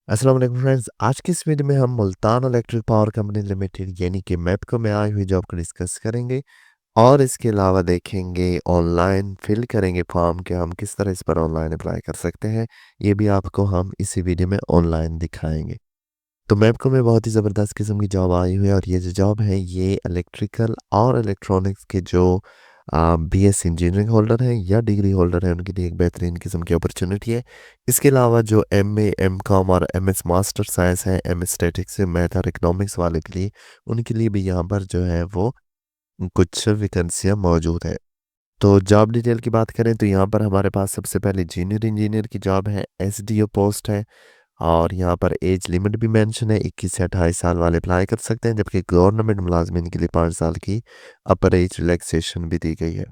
अस्सलाम वालेकुम फ्रेंड्स। आज की इस वीडियो में हम Multan electric power company limited यानी कि मैपको में आई हुई जॉब को डिस्कस करेंगे और इसके अलावा देखेंगे ऑनलाइन फिल करेंगे फॉर्म कि हम किस तरह इस पर ऑनलाइन अप्लाई कर सकते हैं। ये भी आपको हम इसी वीडियो में ऑनलाइन दिखाएंगे। तो मैपको में बहुत ही ज़बरदस्त किस्म की जॉब आई हुई है और ये जो जॉब है ये इलेक्ट्रिकल और इलेक्ट्रॉनिक्स के जो बीएस इंजीनियरिंग होल्डर हैं या डिग्री होल्डर हैं उनके लिए एक बेहतरीन किस्म की अपॉर्चुनिटी है। इसके अलावा जो एमए, एमकॉम और एमएस मास्टर साइंस है, एमएस स्टैटिक्स मैथ और इकोनॉमिक्स वाले के लिए उनके लिए भी यहाँ पर जो है वो कुछ वैकेंसियाँ मौजूद है। तो जॉब डिटेल की बात करें तो यहाँ पर हमारे पास सबसे पहले जूनियर इंजीनियर की जॉब है, एसडीओ पोस्ट है और यहाँ पर एज लिमिट भी मेंशन है, 21 से 28 साल वाले अप्लाई कर सकते हैं, जबकि गवर्नमेंट मुलाजमिन के लिए 5 साल की अपर एज रिलैक्सेशन भी दी गई है।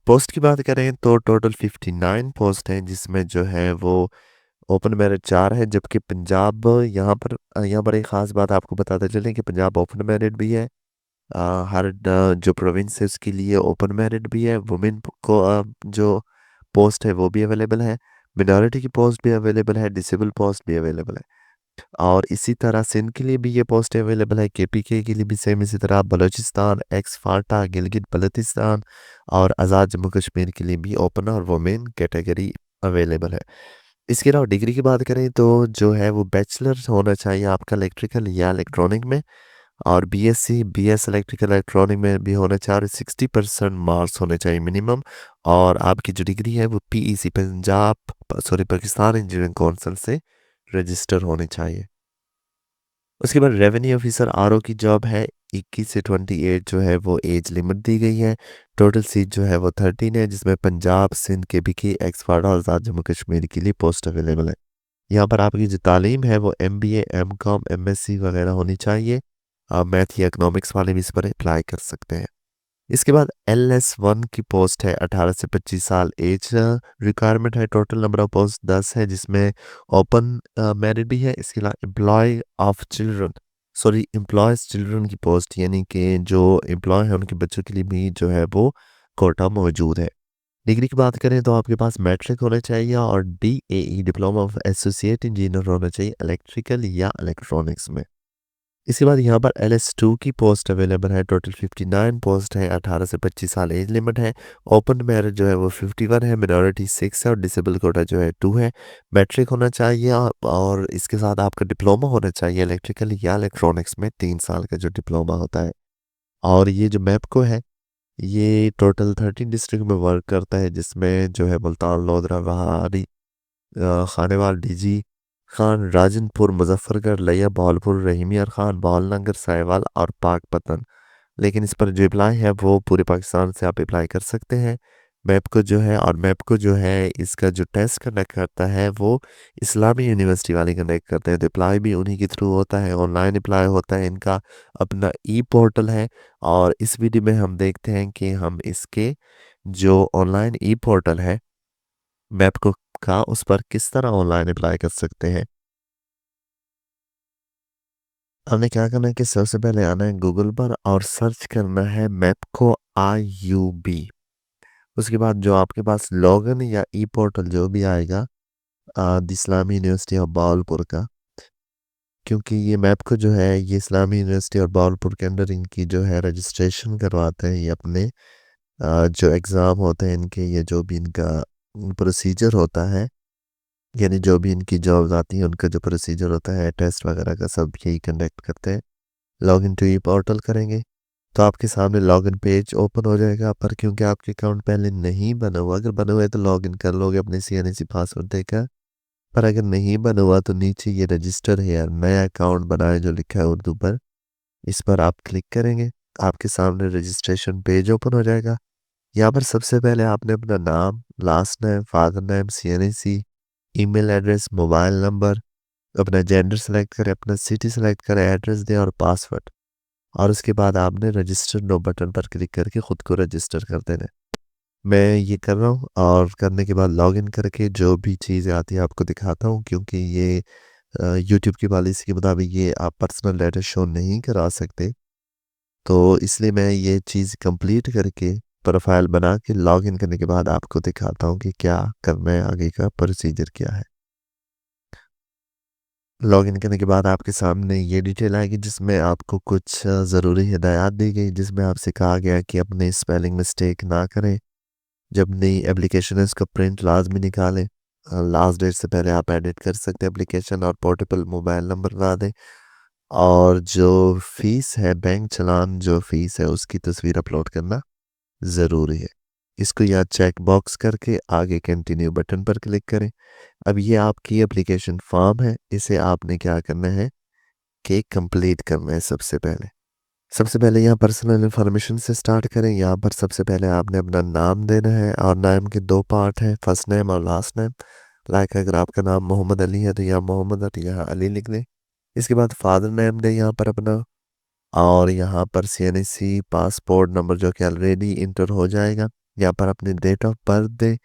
पोस्ट की बात करें तो टोटल 59 पोस्ट हैं, जिसमें जो है वो ओपन मेरिट 4 है, जबकि पंजाब यहाँ पर एक ख़ास बात आपको बताते चलें कि पंजाब ओपन मेरिट भी है। हर जो प्रोविंस है उसके लिए ओपन मेरिट भी है। वुमेन को जो पोस्ट है वो भी अवेलेबल है। मिनॉरिटी की पोस्ट भी अवेलेबल है, डिसेबल पोस्ट भी अवेलेबल है। और इसी तरह सिंध के लिए भी ये पोस्टें अवेलेबल है, केपीके के लिए भी सेम इसी तरह, बलूचिस्तान, एक्स फाल्टा, गिलगित बल्तिस्तान और आज़ाद जम्मू कश्मीर के लिए भी ओपन और वुमेन कैटेगरी अवेलेबल है। इसके अलावा डिग्री की बात करें तो जो है वो बैचलर होना चाहिए आपका इलेक्ट्रिकल या इलेक्ट्रॉनिक में, और बीएससी, बीएस इलेक्ट्रिकल इलेक्ट्रॉनिक में भी होना चाहिए और 60% मार्क्स होने चाहिए मिनिमम। और आपकी जो डिग्री है वो पीईसी पाकिस्तान इंजीनियरिंग काउंसिल से रजिस्टर होनी चाहिए। उसके बाद रेवेन्यू ऑफिसर आरओ की जॉब है, 21 से 28 जो है वो एज लिमिट दी गई है। टोटल सीट जो है वो 13 है, जिसमें पंजाब, सिंध, केपीके, एक्सपर्ट और आज़ाद जम्मू कश्मीर के लिए पोस्ट अवेलेबल है। यहाँ पर आपकी जो तालीम है वो एमबीए, एमकॉम, एमएससी वगैरह होनी चाहिए। आप मैथ या इकोनॉमिक्स वाले भी इस पर अप्लाई कर सकते हैं। इसके बाद LS1 की पोस्ट है, 18 से 25 साल एज रिक्वायरमेंट है। टोटल नंबर ऑफ पोस्ट 10 है, जिसमें ओपन मेरिट भी है। इसके अलावा एम्प्लॉयज चिल्ड्रन की पोस्ट यानी कि जो एम्प्लॉय है उनके बच्चों के लिए भी जो है वो कोटा मौजूद है। डिग्री की बात करें तो आपके पास मैट्रिक होना चाहिए और DAE diploma of associate engineer होना चाहिए इलेक्ट्रिकल या इलेक्ट्रॉनिक्स में। इसके बाद यहाँ पर LS2 की पोस्ट अवेलेबल है। टोटल 59 पोस्ट है, 18 से 25 साल एज लिमिट है। ओपन मेरिट जो है वो 51 है, मिनॉरिटी 6 है और डिसेबल कोटा जो है 2 है। मैट्रिक होना चाहिए और इसके साथ आपका डिप्लोमा होना चाहिए इलेक्ट्रिकल या इलेक्ट्रॉनिक्स में, 3 साल का जो डिप्लोमा होता है। और ये जो मैपको है ये टोटल 13 डिस्ट्रिक्ट में वर्क करता है, जिसमें जो है मुल्तान, लोधरा, वहारी, खानेवाल, डीजी खान, राजनपुर, मुजफ्फरगढ़, लिया, भावलपुर, रहीमियार खान, भावलनगर, साहिवाल और पाकपतन। लेकिन इस पर जो अप्लाई है वो पूरे पाकिस्तान से आप अप्लाई कर सकते हैं। मैप को जो है इसका जो टेस्ट कंडक्ट करता है वो इस्लामी यूनिवर्सिटी वाले कंडक्ट करते हैं। तो अप्लाई भी उन्हीं के थ्रू होता है, ऑनलाइन अप्लाई होता है। इनका अपना ई पोर्टल है और इस वीडियो में हम देखते हैं कि हम इसके जो ऑनलाइन ई पोर्टल है मैप का उस पर किस तरह ऑनलाइन अप्लाई कर सकते हैं। हमने क्या करना है कि सबसे पहले आना है गूगल पर और सर्च करना है मैपको IUB। उसके बाद जो आपके पास लॉगिन या ई पोर्टल जो भी आएगा the Islami university of Bahawalpur का, क्योंकि ये मैपको जो है ये इस्लामी यूनिवर्सिटी और बावलपुर के अंदर इनकी जो है रजिस्ट्रेशन करवाते हैं। ये अपने जो एग्ज़ाम होते हैं इनके, ये जो भी इनका प्रोसीजर होता है, यानी जो भी इनकी जॉब्स आती हैं उनका जो प्रोसीजर होता है, टेस्ट वगैरह का, सब यही कंडक्ट करते हैं। लॉगिन टू ई पोर्टल करेंगे तो आपके सामने लॉगिन पेज ओपन हो जाएगा। पर क्योंकि आपके अकाउंट पहले नहीं बना हुआ, अगर बना हुआ है तो लॉगिन कर लोगे अपने CNC पासवर्ड देकर। पर अगर नहीं बना हुआ तो नीचे ये रजिस्टर है यार, नया अकाउंट बनाए जो लिखा है उर्दू पर, इस पर आप क्लिक करेंगे। आपके सामने रजिस्ट्रेशन पेज ओपन हो जाएगा। यहाँ पर सबसे पहले आपने अपना नाम, last name, father name, CNC, email address, mobile number, अपना जेंडर सेलेक्ट करें, अपना सिटी सेलेक्ट करें, एड्रेस दें और पासवर्ड। और उसके बाद आपने रजिस्टर नो बटन पर क्लिक करके ख़ुद को रजिस्टर कर देना है। मैं ये कर रहा हूँ और करने के बाद लॉगिन करके जो भी चीज़ें आती हैं आपको दिखाता हूँ, क्योंकि ये यूट्यूब की पॉलिसी के मुताबिक ये आप पर्सनल डाटा शो नहीं करा सकते। तो इसलिए मैं ये चीज़ कंप्लीट करके प्रोफाइल बना के लॉगिन करने के बाद आपको दिखाता हूँ कि क्या करना है, आगे का प्रोसीजर क्या है। लॉगिन करने के बाद आपके सामने ये डिटेल आएगी जिसमें आपको कुछ ज़रूरी हिदायत दी गई जिसमें आपसे कहा गया कि अपने स्पेलिंग मिस्टेक ना करें। जब नई एप्लीकेशन है उसका प्रिंट लाज़मी निकालें। लास्ट डेट से पहले आप एडिट कर सकते हैं एप्लीकेशन और पोर्टेबल मोबाइल नंबर ना दें। और जो फ़ीस है बैंक चालान जो फ़ीस है उसकी तस्वीर अपलोड करना ज़रूरी है। इसको यहाँ चेक बॉक्स करके आगे कंटिन्यू बटन पर क्लिक करें। अब ये आपकी एप्लीकेशन फॉर्म है, इसे आपने क्या करना है कि कंप्लीट करना है सबसे पहले। सबसे पहले यहाँ पर्सनल इन्फॉर्मेशन से स्टार्ट करें। यहाँ पर सबसे पहले आपने अपना नाम देना है और नाम के 2 पार्ट हैं, फर्स्ट नेम और लास्ट नेम। लाइक अगर आपका नाम मोहम्मद अली है तो यहाँ मोहम्मद और यहाँ अली लिख दें। इसके बाद फादर नेम दें यहाँ पर अपना और यहाँ पर सीएनसी पासपोर्ट नंबर जो कि ऑलरेडी इंटर हो जाएगा। यहाँ पर अपनी डेट ऑफ बर्थ दें।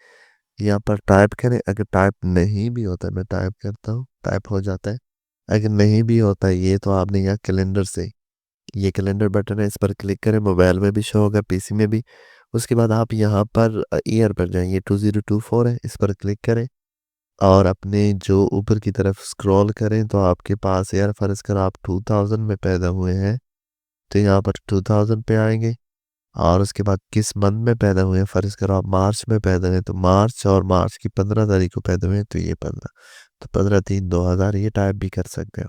यहाँ पर टाइप करें, अगर टाइप नहीं भी होता है मैं टाइप करता हूँ, टाइप हो जाता है। अगर नहीं भी होता है ये तो आपने यहाँ कैलेंडर से ये कैलेंडर बटन है इस पर क्लिक करें, मोबाइल में भी शो होगा पीसी में भी। उसके बाद आप यहाँ पर ईयर पर जाएंगे 2024 है इस पर क्लिक करें और अपने जो ऊपर की तरफ स्क्रॉल करें तो आपके पास यार फर्ज कर आप 2000 में पैदा हुए हैं तो यहाँ पर 2000 पे आएंगे। और उसके बाद किस मंथ में पैदा हुए हैं, फर्ज करो आप मार्च में पैदा हुए तो मार्च और मार्च की 15 तारीख को पैदा हुए हैं तो ये 15 तो 15/3/2000 ये टाइप भी कर सकते हो।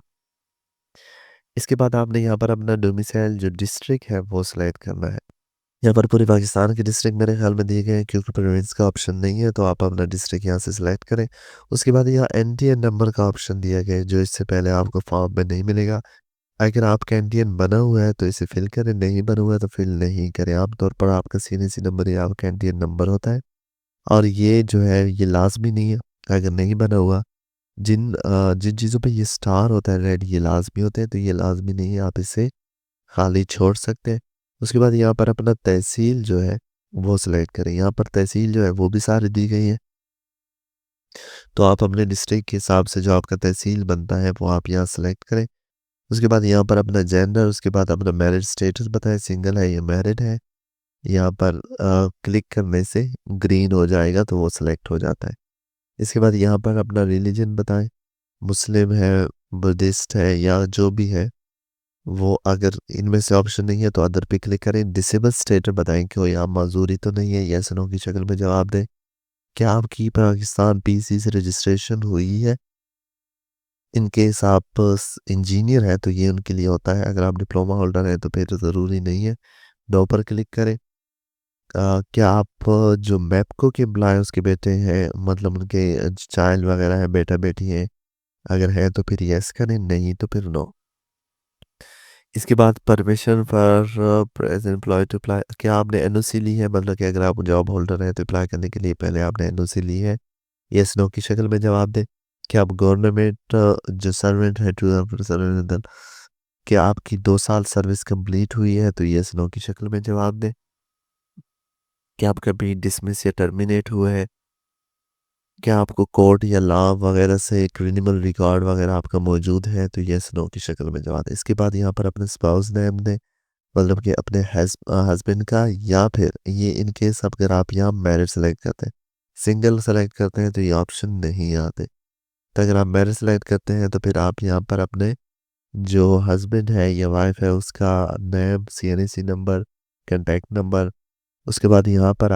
इसके बाद आपने यहाँ पर अपना डोमिसाइल जो डिस्ट्रिक्ट है वो सिलेक्ट करना है। यहाँ पर पूरे पाकिस्तान के डिस्ट्रिक्ट मेरे ख्याल में दिए गए हैं क्योंकि प्रोविंस का ऑप्शन नहीं है तो आप अपना डिस्ट्रिक्ट यहाँ से सिलेक्ट करें। उसके बाद यहाँ एनटीएन नंबर का ऑप्शन दिया गया है जो इससे पहले आपको फॉर्म में नहीं मिलेगा। अगर आपका एनटीएन बना हुआ है तो इसे फिल करें, नहीं बना हुआ है तो फिल नहीं करें। आमतौर पर आपका सीएनसी नंबर या आपका एनटीएन नंबर होता है और ये जो है ये लाजमी नहीं है। अगर नहीं बना हुआ जिन चीज़ों पे ये स्टार होता है रेड ये लाजमी होते हैं तो ये लाजमी नहीं है, आप इसे खाली छोड़ सकते हैं। उसके बाद यहाँ पर अपना तहसील जो है वो सिलेक्ट करें। यहाँ पर तहसील जो है वो भी सारी दी गई है तो आप अपने डिस्ट्रिक्ट के हिसाब से जो आपका तहसील बनता है वो आप यहाँ सेलेक्ट करें। उसके बाद यहाँ पर अपना जेंडर, उसके बाद अपना मैरिज स्टेटस बताएं, सिंगल है या मैरिड है। यहाँ पर क्लिक करने से ग्रीन हो जाएगा तो वो सिलेक्ट हो जाता है। इसके बाद यहाँ पर अपना रिलीजन बताएं, मुस्लिम है, बुद्धिस्ट है या जो भी है वो। अगर इनमें से ऑप्शन नहीं है तो अदर पे क्लिक करें। डिसेबल स्टेटस बताएं कि यहाँ माजूरी तो नहीं है, यस नो की शक्ल में जवाब दें। क्या आपकी पाकिस्तान पीसी से रजिस्ट्रेशन हुई है? इनकेस आप इंजीनियर हैं तो ये उनके लिए होता है, अगर आप डिप्लोमा होल्डर हैं तो फिर तो ज़रूरी नहीं है। नो पर क्लिक करें। क्या आप जो मैपको के एम्प्लॉय उसके बेटे हैं, मतलब उनके चाइल्ड वगैरह है, बेटा बेटी है? अगर है तो फिर यस करें, नहीं तो फिर नो। इसके बाद permission for present employ to apply, क्या आपने एनओसी ली है? मतलब कि अगर आप जॉब होल्डर हैं तो अप्लाई करने के लिए पहले आपने एनओसी ली है, यस नो की शक्ल में जवाब दें। क्या आप गवर्नमेंट जो सर्वेंट है टू सर्वेंट, क्या आपकी 2 साल सर्विस कंप्लीट हुई है? तो यस नो की शक्ल में जवाब दें। क्या आप कभी डिसमिस या टर्मिनेट हुए हैं? क्या आपको कोर्ट या लॉ वगैरह से क्रिमिनल रिकॉर्ड वगैरह आपका मौजूद है? तो यस नो की शक्ल में जवाब दें। इसके बाद यहाँ पर अपने स्पाउस नेम दें, मतलब कि अपने हस्बैंड का, या फिर ये इन केस अगर आप यहाँ मैरिज सेलेक्ट करते हैं, सिंगल सेलेक्ट करते हैं तो ये ऑप्शन नहीं आते। तो अगर आप मैरिज सेलेक्ट करते हैं तो फिर आप यहाँ पर अपने जो हस्बैंड है या वाइफ है उसका name, CNC number, contact number. उसके बाद यहाँ पर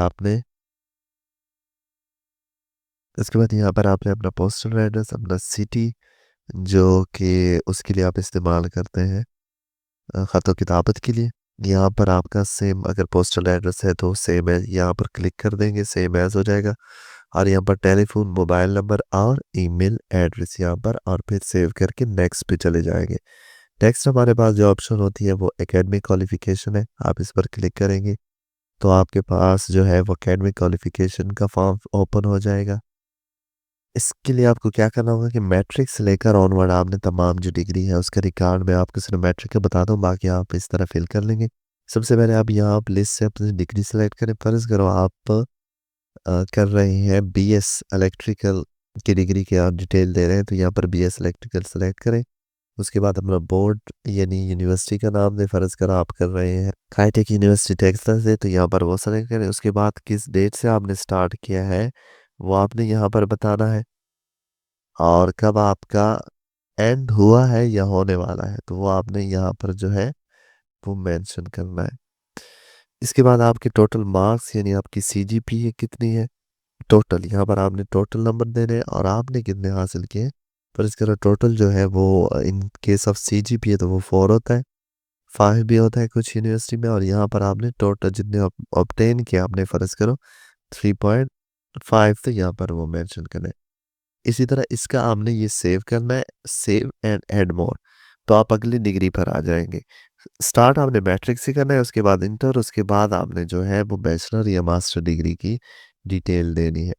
आपने अपना पोस्टल एड्रेस, अपना सिटी जो कि उसके लिए आप इस्तेमाल करते हैं ख़त किताबत के लिए। यहाँ पर आपका सेम अगर पोस्टल एड्रेस है तो सेम है, यहाँ पर क्लिक कर देंगे सेम एज हो जाएगा। और यहाँ पर टेलीफोन, मोबाइल नंबर और ईमेल एड्रेस यहाँ पर, और फिर सेव करके नेक्स्ट पे चले जाएंगे। नेक्स्ट हमारे पास जो ऑप्शन होती है वो एकेडमिक क्वालिफिकेशन है, आप इस पर क्लिक करेंगे तो आपके पास जो है वो एकेडमिक क्वालिफिकेशन का फॉर्म ओपन हो जाएगा। इसके लिए आपको क्या करना होगा कि मैट्रिक से लेकर ऑनवर्ड आपने तमाम जो डिग्री है उसका रिकॉर्ड मैं आपको सिर्फ मैट्रिक का बता दूं, बाकी आप इस तरह फिल कर लेंगे। सबसे पहले आप यहाँ आप लिस्ट से अपनी डिग्री सेलेक्ट करें। फर्ज करो आप कर रहे हैं बीएस इलेक्ट्रिकल की डिग्री की आप डिटेल दे रहे हैं तो यहाँ पर बीएस इलेक्ट्रिकल सेलेक्ट करें। उसके बाद अपना बोर्ड यानी यूनिवर्सिटी का नाम दें। फ़र्ज़ करो आप कर रहे हैं हाईटेक यूनिवर्सिटी टेक्सास से तो यहाँ पर वो सेलेक्ट करें। उसके बाद किस डेट से आपने स्टार्ट किया है वो आपने यहाँ पर बताना है और कब आपका एंड हुआ है या होने वाला है, तो वो आपने यहाँ पर जो है वो मेंशन करना है। इसके बाद आपके टोटल मार्क्स यानी आपकी सीजीपीए कितनी है, टोटल यहाँ पर आपने टोटल नंबर देने हैं और आपने कितने हासिल किए हैं। पर इसका टोटल जो है वो इन केस ऑफ सीजीपीए तो वो 4 होता है, 5 भी होता है कुछ यूनिवर्सिटी में, और यहाँ पर आपने टोटल जितने ऑब्टेन किया आपने फर्ज करो 3.5, तो यहाँ पर वो मेंशन करना है। इसी तरह इसका आपने ये सेव करना है, सेव एंड ऐड मोर, तो आप अगली डिग्री पर आ जाएंगे। स्टार्ट आपने मैट्रिक से करना है, उसके बाद इंटर, उसके बाद आपने जो है वो बैचलर या मास्टर डिग्री की डिटेल देनी है।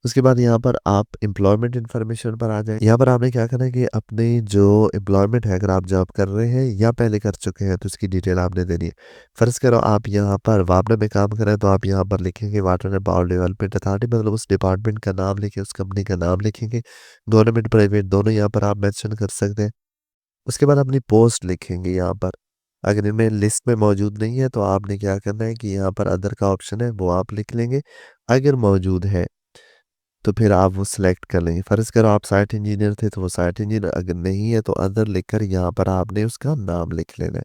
उसके बाद यहाँ पर आप एम्प्लॉयमेंट इन्फॉर्मेशन पर आ जाए। यहाँ पर आपने क्या करना है कि अपने जो एम्प्लॉयमेंट है, अगर आप जॉब कर रहे हैं या पहले कर चुके हैं, तो इसकी डिटेल आपने देनी है। फर्ज करो आप यहाँ पर वापडा में काम कर रहे हैं, तो आप यहाँ पर लिखेंगे water and power development authority, मतलब उस डिपार्टमेंट का नाम लिखे, उस कंपनी का नाम लिखेंगे। गवर्नमेंट प्राइवेट दोनों यहाँ पर आप मेंशन कर सकते हैं। उसके बाद अपनी पोस्ट लिखेंगे यहाँ पर। अगर इनमें लिस्ट में मौजूद नहीं है, तो आपने क्या करना है कि यहाँ पर अदर का ऑप्शन है वो आप लिख लेंगे। अगर मौजूद है तो फिर आप वो सिलेक्ट कर लेंगे। फ़र्ज़ करो आप साइट इंजीनियर थे, तो वो साइट इंजीनियर, अगर नहीं है तो अदर लिखकर यहाँ पर आपने उसका नाम लिख लेना है।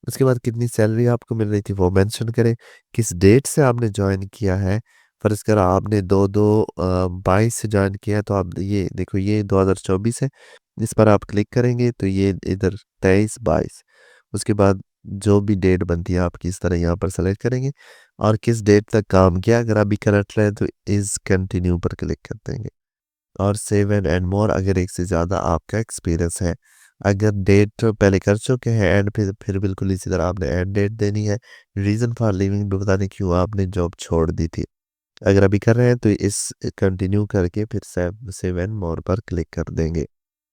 उसके बाद कितनी सैलरी आपको मिल रही थी वो मेंशन करें। किस डेट से आपने जॉइन किया है। फ़र्ज़ करो आपने 22 से जॉइन किया है, तो आप ये देखो ये 2024 है। इस पर आप क्लिक करेंगे तो ये इधर 23-22, उसके बाद जो भी डेट बनती है आपकी इस तरह यहाँ पर सेलेक्ट करेंगे और किस डेट तक काम किया। अगर अभी करंट है तो इज़ कंटिन्यू पर क्लिक कर देंगे और सेव एंड एंड मोर अगर एक से ज़्यादा आपका एक्सपीरियंस है। अगर डेट पहले कर चुके हैं एंड फिर बिल्कुल इसी तरह आपने एंड डेट देनी है। रीज़न फॉर लिविंग भी बताने क्यों आपने जॉब छोड़ दी थी। अगर अभी कर रहे हैं तो इस कंटिन्यू करके फिर सेव एंड मोर पर क्लिक कर देंगे।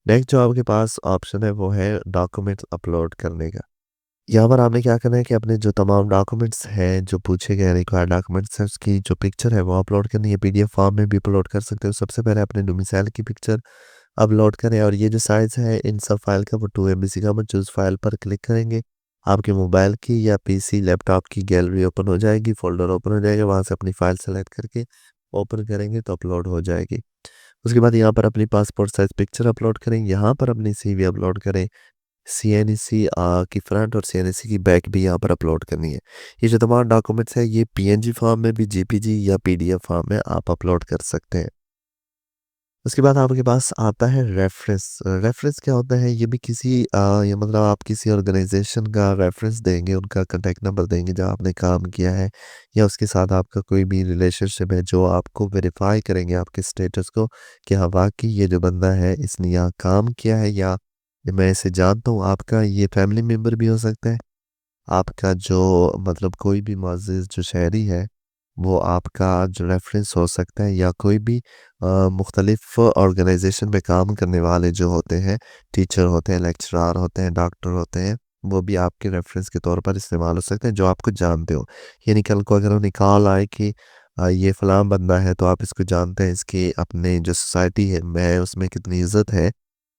नेक्स्ट जो आपके पास ऑप्शन है वो है डॉक्यूमेंट्स अपलोड करने का। यहाँ पर आपने क्या करना है कि अपने जो तमाम डॉक्यूमेंट्स हैं, जो पूछे गए रिक्वायर्ड डॉक्यूमेंट्स हैं, उसकी जो पिक्चर है वो अपलोड करनी है। पीडीएफ फॉर्म में भी अपलोड कर सकते हो। सबसे पहले अपने डोमिसाइल की पिक्चर अपलोड करें और ये जो साइज़ है इन सब फाइल का वो 2 एमबी का, वो चूज़ फाइल पर क्लिक करेंगे। आपके मोबाइल की या पीसी लैपटॉप की गैलरी ओपन हो जाएगी, फ़ोल्डर ओपन हो जाएगा, वहाँ से अपनी फ़ाइल सेलेक्ट करके ओपन करेंगे तो अपलोड हो जाएगी। उसके बाद यहाँ पर अपनी पासपोर्ट साइज़ पिक्चर अपलोड करें, यहाँ पर अपनी सीवी अपलोड करें। सीएनसी की फ्रंट और सीएनसी की बैक भी यहाँ पर अपलोड करनी है। ये जो तमाम डॉक्यूमेंट्स है ये पीएनजी फॉर्म में भी, जेपीजी या पीडीएफ फॉर्म में आप अपलोड कर सकते हैं। उसके बाद आपके पास आता है रेफरेंस। रेफरेंस क्या होता है, ये भी किसी ये मतलब आप किसी ऑर्गेनाइजेशन का रेफरेंस देंगे, उनका कॉन्टैक्ट नंबर देंगे जहाँ आपने काम किया है या उसके साथ आपका कोई भी रिलेशनशिप है, जो आपको वेरीफाई करेंगे आपके स्टेटस को कि हाँ वाक़ई ये जो बंदा है इसने यहाँ काम किया है या मैं इसे जानता हूँ। आपका ये फैमिली मेंबर भी हो सकता है, आपका जो मतलब कोई भी मुअज़्ज़िज़ जो शहरी है, वो आपका जो रेफ़रेंस हो सकता है या कोई भी मुख्तलिफ़ ऑर्गेनाइज़ेशन में काम करने वाले जो होते हैं, टीचर होते हैं, लेक्चरार होते हैं, डॉक्टर होते हैं, वो भी आपके रेफ़रेंस के तौर पर इस्तेमाल हो सकते हैं, जो आपको जानते हो। यानी कल को अगर उन्हें कॉल आए कि ये फ़लाँ बंदा है, तो आप इसको जानते हैं, इसकी अपने जो सोसाइटी है में उसमें कितनी इज़्ज़त है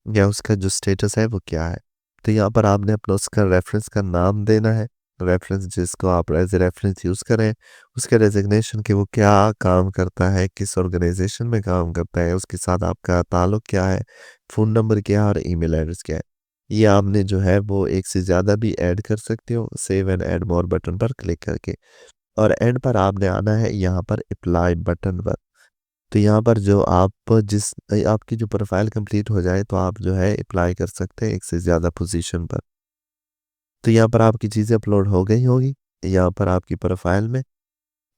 या उसका जो स्टेटस है वो क्या है। तो यहाँ पर आपने अपना उसका रेफ़रेंस का नाम देना है, रेफ़रेंस जिसको आप एज़ अ रेफ़रेंस यूज़ करें, उसका डेज़िग्नेशन कि वो क्या काम करता है, किस ऑर्गेनाइज़ेशन में काम करता है, उसके साथ आपका ताल्लुक क्या है, फ़ोन नंबर क्या है और ईमेल एड्रेस क्या है। ये आपने जो है वो एक से ज़्यादा भी ऐड कर सकते हो, save and add more button पर क्लिक करके, और एंड पर आपने आना है यहाँ पर अप्लाई बटन पर। तो यहाँ पर जो आप आपकी जो प्रोफ़ाइल कंप्लीट हो जाए तो आप जो है अप्लाई कर सकते हैं एक से ज़्यादा पोज़ीशन पर। तो यहाँ पर आपकी चीज़ें अपलोड हो गई होगी, यहाँ पर आपकी प्रोफ़ाइल में,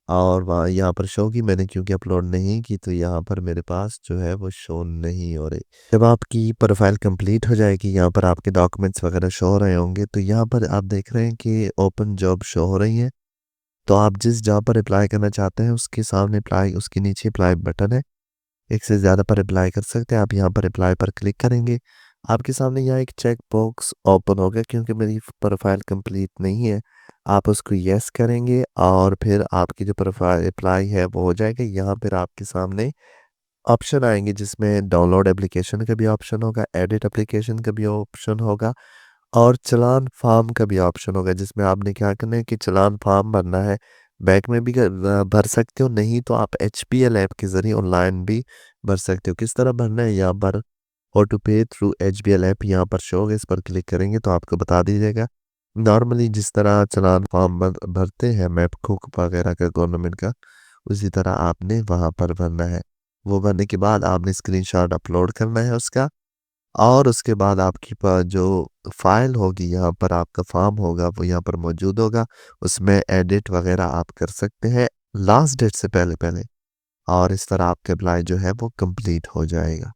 और वहाँ यहाँ पर शो की मैंने क्योंकि अपलोड नहीं की तो यहाँ पर मेरे पास जो है वो शो नहीं हो रही। जब आपकी प्रोफ़ाइल कंप्लीट हो जाएगी, यहाँ पर आपके डॉक्यूमेंट्स वग़ैरह शो हो रहे होंगे, तो यहाँ पर आप देख रहे हैं कि ओपन जॉब शो हो रही है। तो आप जिस जॉब पर अप्लाई करना चाहते हैं उसके सामने अप्लाई, उसके नीचे अप्लाई बटन है। एक से ज़्यादा पर अप्लाई कर सकते हैं। आप यहाँ पर अप्लाई पर क्लिक करेंगे। आपके सामने यहाँ एक चेक बॉक्स ओपन होगा क्योंकि मेरी प्रोफ़ाइल कंप्लीट नहीं है। आप उसको येस करेंगे और फिर आपकी जो प्रोफ़ाइल अप्लाई है वो हो जाएगा। यहाँ पर आपके सामने ऑप्शन आएँगे जिसमें डाउनलोड एप्लीकेशन का भी ऑप्शन होगा, एडिट एप्लीकेशन का भी ऑप्शन होगा और चालान फॉर्म का भी ऑप्शन होगा, जिसमें आपने क्या करना है कि चालान फॉर्म भरना है। बैंक में भी भर सकते हो, नहीं तो आप एचपीएल ऐप के ज़रिए ऑनलाइन भी भर सकते हो। किस तरह भरना है, यहाँ पर ऑटो पे थ्रू एचबीएल ऐप यहाँ पर शो होगा, इस पर क्लिक करेंगे तो आपको बता दीजिएगा। नॉर्मली जिस तरह चालान फॉर्म भरते हैं मैपको वगैरह का गवर्नमेंट का, उसी तरह आपने वहाँ पर भरना है। वो भरने के बाद आपने स्क्रीनशॉट अपलोड करना है उसका, और उसके बाद आपकी जो फाइल होगी यहाँ पर आपका फॉर्म होगा वो यहाँ पर मौजूद होगा। उसमें एडिट वगैरह आप कर सकते हैं लास्ट डेट से पहले-पहले, और इस तरह आपका अप्लाई जो है वो कंप्लीट हो जाएगा।